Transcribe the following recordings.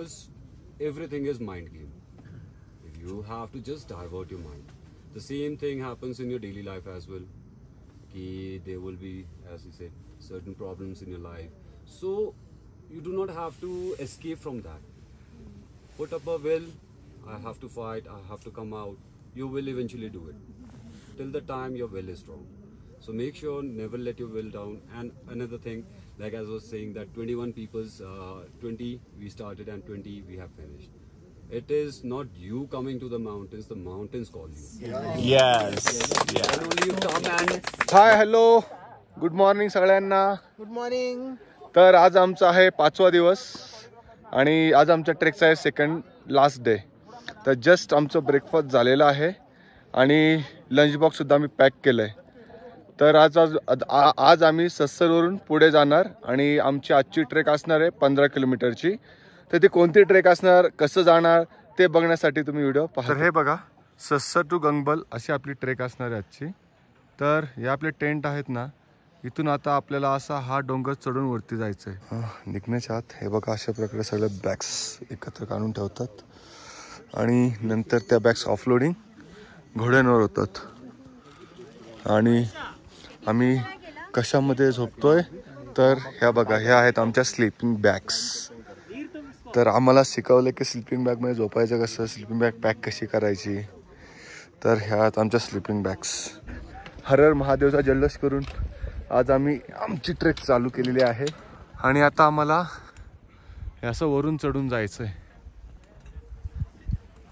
because everything is mind game. You have to just divert your mind. The same thing happens in your daily life as well. There will be, as you said, certain problems in your life. So you do not have to escape from that. Put up a will. I have to fight. I have to come out. You will eventually do it. Till the time your will is strong. So make sure never let your will down. And another thing, like as I was saying, that 21 people's 20 we started and 20 we have finished. It is not you coming to the mountains call you. Yes. And only you come and hi hello good morning सगळ्यांना. Good morning. तर आज आमचा आहे 5वा दिवस आणि आज आमच्या ट्रेकचा आहे सेकंड लास्ट डे. तर जस्ट आमचं ब्रेकफास्ट झालेलं आहे आणि लंच बॉक्स सुद्धा आम्ही पॅक केलं आहे. तर आज आम्ही सस्सरवरून पुढे जाणार आणि आमची आजची ट्रेक असणार आहे 15 किलोमीटरची. तर ती कोणती ट्रेक असणार, कसं जाणार ते बघण्यासाठी तुम्ही व्हिडिओ पहा. तर हे बघा, सस्सर टू गंगबल अशी आपली ट्रेक असणार आहे आजची. तर हे आपले टेंट आहेत ना, इथून आता आपल्याला असा हा डोंगर चढून वरती जायचं आहे. निघण्याच्या आत हे बघा अशा प्रकारे सगळे बॅग्स एकत्र काढून ठेवतात आणि नंतर त्या बॅग्स ऑफलोडिंग घोड्यांवर होतात. आणि आम्ही कशामध्ये झोपतोय तर ह्या बघा, ह्या आहेत आमच्या स्लीपिंग बॅग्स. तर आम्हाला शिकवलं की स्लीपिंग बॅगमध्ये झोपायचं कसं, स्लीपिंग बॅग पॅक कशी करायची. तर ह्या आहेत आमच्या स्लीपिंग बॅग्स. हर हर महादेवचा जल्लोष करून आज आम्ही आमची ट्रेक चालू केलेली आहे आणि आता आम्हाला हे असं वरून चढून जायचं आहे.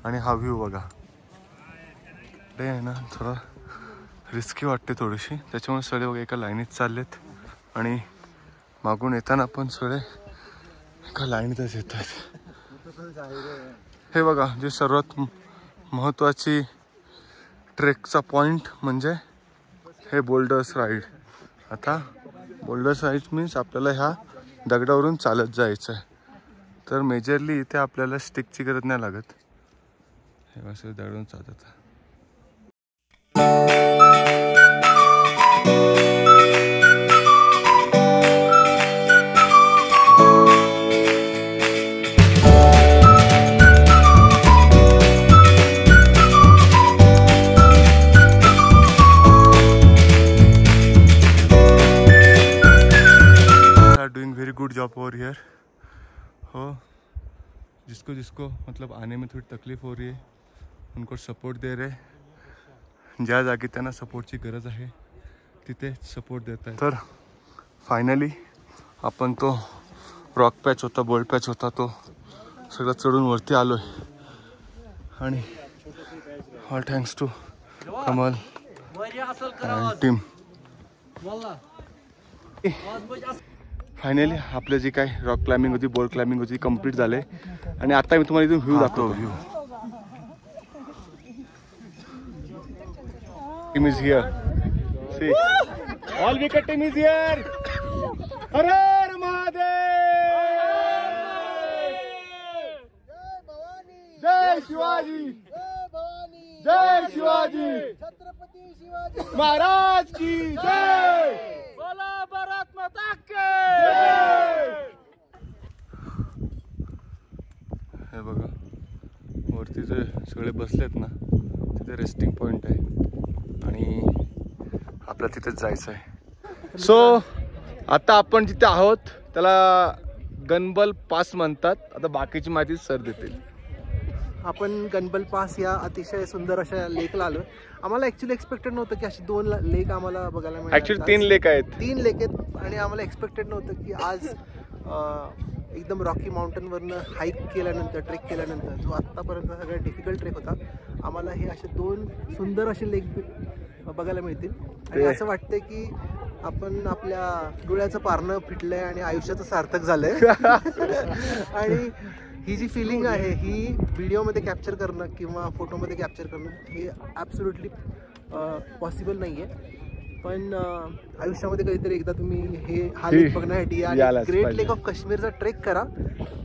आणि हा व्ह्यू बघा, ते आहे ना थोडा रिस्की वाटते थोडीशी, त्याच्यामुळे सगळे बघा एका लाईनीत चाललेत आणि मागून येताना पण सगळे एका लाईनीतच येत आहेत. हे बघा, जे सर्वात महत्त्वाची ट्रेकचा पॉईंट म्हणजे हे बोल्डर्स राईड. आता बोल्डर्स राईड मीन्स आपल्याला ह्या दगडावरून चालत जायचं आहे. तर मेजरली इथे आपल्याला स्टिकची गरज नाही लागत, हे असं दगडावरून चालत. Good job over here. हो, जिसको जिसको मतलब आने में थोड़ी तकलीफ हो रही है उनको सपोर्ट दे रहे. ज्या जागी त्यांना सपोर्टची गरज आहे तिथे सपोर्ट देत आहे. तर फायनली आपण तो रॉक पॅच होता, बोल्ड पॅच होता, तो सगळं चढून वरती आलोय. आणि all thanks to Kamal and team. Finally आपलं जी काय रॉक क्लाइम्बिंग होती, बोल्ड क्लाइम्बिंग होती, कंप्लीट झाले. आणि आता मी तुम्हाला इथून व्ह्यू दाखवतो. View team is here. See all wicket team is here. हर हर महादेव. जय शिवाजी. जय शिवाजी. छत्रपती शिवाजी महाराज की जय. बोला भारत माता की. हे बघा, वरती जे सगळे बसलेत ना, तिथे रेस्टिंग पॉइंट आहे आणि आपल्याला तिथेच जायचं आहे. सो आता आपण जिथे आहोत त्याला गणबल पास म्हणतात. आता बाकीची माहिती सर देतील. आपण गणबल पास या अतिशय सुंदर अशा लेकला आलो. आम्हाला ॲक्च्युली एक्सपेक्टेड नव्हतं की अशी 2 लेक आम्हाला बघायला मिळतात. ॲक्च्युली 3 लेक आहेत. 3 लेक आहेत आणि आम्हाला एक्सपेक्टेड नव्हतं की आज एकदम रॉकी माउंटनवरनं हाईक केल्यानंतर, ट्रेक केल्यानंतर, जो आत्तापर्यंत सगळ्यात डिफिकल्ट ट्रेक होता, आम्हाला हे असे 2 सुंदर असे लेक बघायला मिळतील. आणि असं वाटतं की आपण आपल्या डोळ्याचं पारणं फिटलंय आणि आयुष्याचं सार्थक झालंय. आणि ही जी फिलिंग आहे ही व्हिडिओमध्ये कॅप्चर करणं किंवा फोटोमध्ये कॅप्चर करणं हे ॲब्सोल्युटली पॉसिबल नाही आहे. पण आयुष्यामध्ये कधीतरी एकदा तुम्ही हा लेक बघण्यासाठी ग्रेट लेक ऑफ काश्मीरचा ट्रेक करा.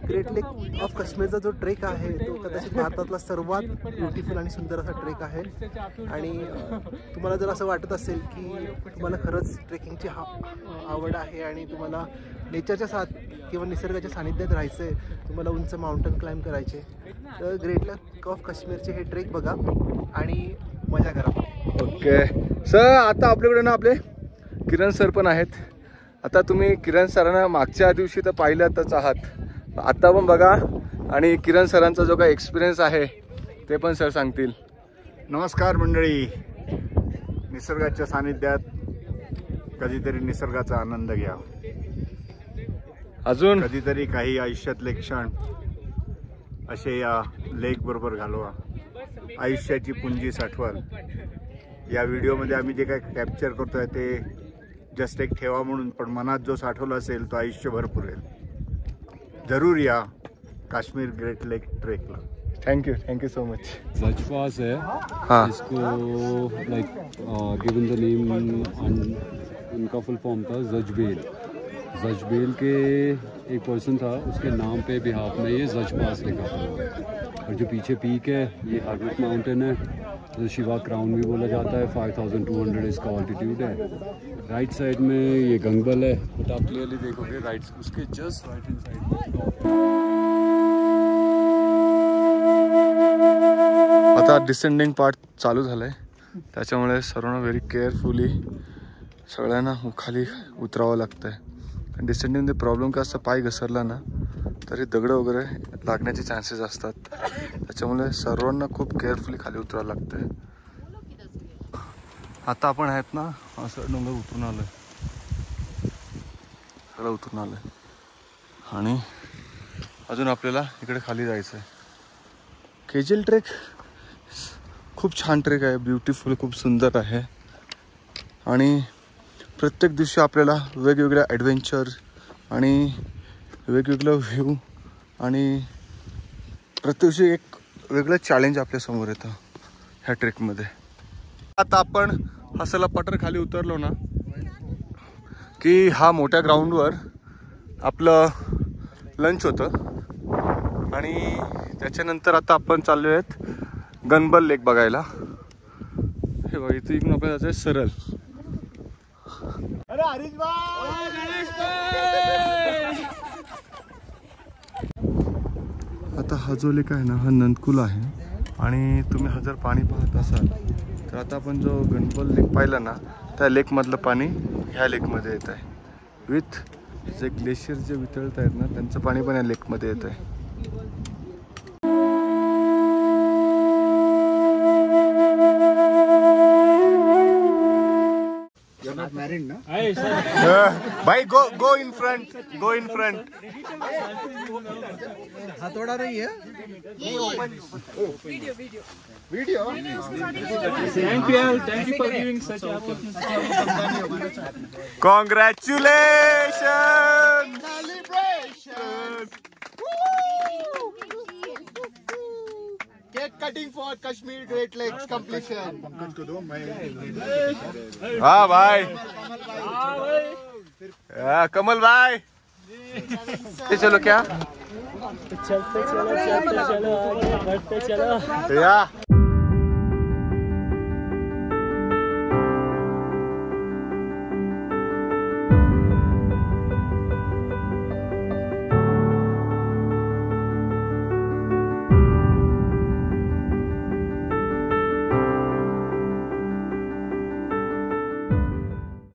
ग्रेट लेक ऑफ काश्मीरचा जो ट्रेक आहे तो कदाचित भारतातला सर्वात ब्युटिफुल आणि सुंदर असा ट्रेक आहे. आणि तुम्हाला जर असं वाटत असेल की तुम्हाला खरंच ट्रेकिंगची आवड आहे आणि तुम्हाला नेचरच्या साथ किंवा निसर्गाच्या सानिध्यात राहायचं आहे, तुम्हाला उंच माउंटन क्लाइम्ब करायचे, तर ग्रेट लेक ऑफ काश्मीरचे हे ट्रेक बघा आणि मजा करा. ओके सर, आता आपल्याकडे ना आपले किरण सर पण आहेत. आता तुम्ही किरण सरांना मागच्या दिवशी तर पाहिल्यातच आहात, आता पण बघा आणि किरण सरांचा जो काही एक्सपिरियन्स आहे ते पण सर सांगतील. नमस्कार मंडळी, निसर्गाच्या सानिध्यात कधीतरी निसर्गाचा आनंद घ्या. अजून कधीतरी काही आयुष्यातले क्षण असे या लेक बरोबर घालवा. आयुष्याची पुंजी साठवाल. या व्हिडिओमध्ये आम्ही जे काही कॅप्चर करतोय ते जस्ट एक ठेवा म्हणून, पण मनात जो साठवला असेल तो आयुष्यभर पुरेल. जरूर या काश्मीर ग्रेट लेक ट्रेकला. Thank you so much. Zaj Pass है. हाँ. इसको like given the name उनका फुल फॉर्म था जजबेल. जजबेल के एक पर्सन था, उसके नाम पे बिहाफ में ये जज पास लिखा था. और जो पीछे पीक है ये हर्मिट माउंटेन है, जो शिवा क्राउन भी बोला जाता है. 5200 इसका ऑल्टीट्यूड है. राइट साइड में ये गंगबल है, बट आप क्लियरली देखोगे राइट, उसके जस्ट राइट हैंड साइड में आता डिसेंडिंग पार्ट चालू झालाय, त्याच्यामुळे सर्वांना व्हेरी केअरफुली सगळ्यांना खाली उतरावं लागतंय. डिसेंडिंगमध्ये प्रॉब्लेम का असतं, पाय घसरला ना तरी दगड वगैरे लागण्याचे चान्सेस असतात, त्याच्यामुळे सर्वांना खूप केअरफुली खाली उतरावं लागतंय. आता आपण आहेत ना असं डोंगर उतरून आलोय, सगळं उतरून आलोय आणि अजून आपल्याला इकडे खाली जायचं आहे. केजेल ट्रेक खूप छान ट्रेक आहे, ब्युटिफुल, खूप सुंदर आहे आणि प्रत्येक दिवशी आपल्याला वेगवेगळ्या ॲडव्हेंचर आणि वेगवेगळं व्ह्यू आणि प्रत्येक दिवशी एक वेगळं चॅलेंज आपल्यासमोर येतं ह्या ट्रेकमध्ये. आता आपण हसला पटर खाली उतरलो ना की हा मोठ्या ग्राउंडवर आपलं लंच होतं आणि त्याच्यानंतर आता आपण चाललो आहेत गनबल लेक बघायला. हे बघा इथं इकडून आपल्याला जायचं सरळ. आता हा जो लेक आहे ना हा नंदकुल आहे आणि तुम्ही हा जर पाणी पाहत असाल तर आता आपण जो गणबल लेक पाहिला ना त्या लेकमधलं पाणी ह्या लेकमध्ये येत आहे. विथ जे ग्लेशियर जे वितळत आहेत ना त्यांचं पाणी पण या लेकमध्ये येत आहे. भाई गो इन फ्रंट. हातोडा नाही आहे. Video. Thank you for giving such opportunity. Congratulations. Cake cutting for Kashmir Great Lakes completion. हाँ भाई. कमल भाई. चलो क्या चलते चलो आगे बढ़ते चलो. या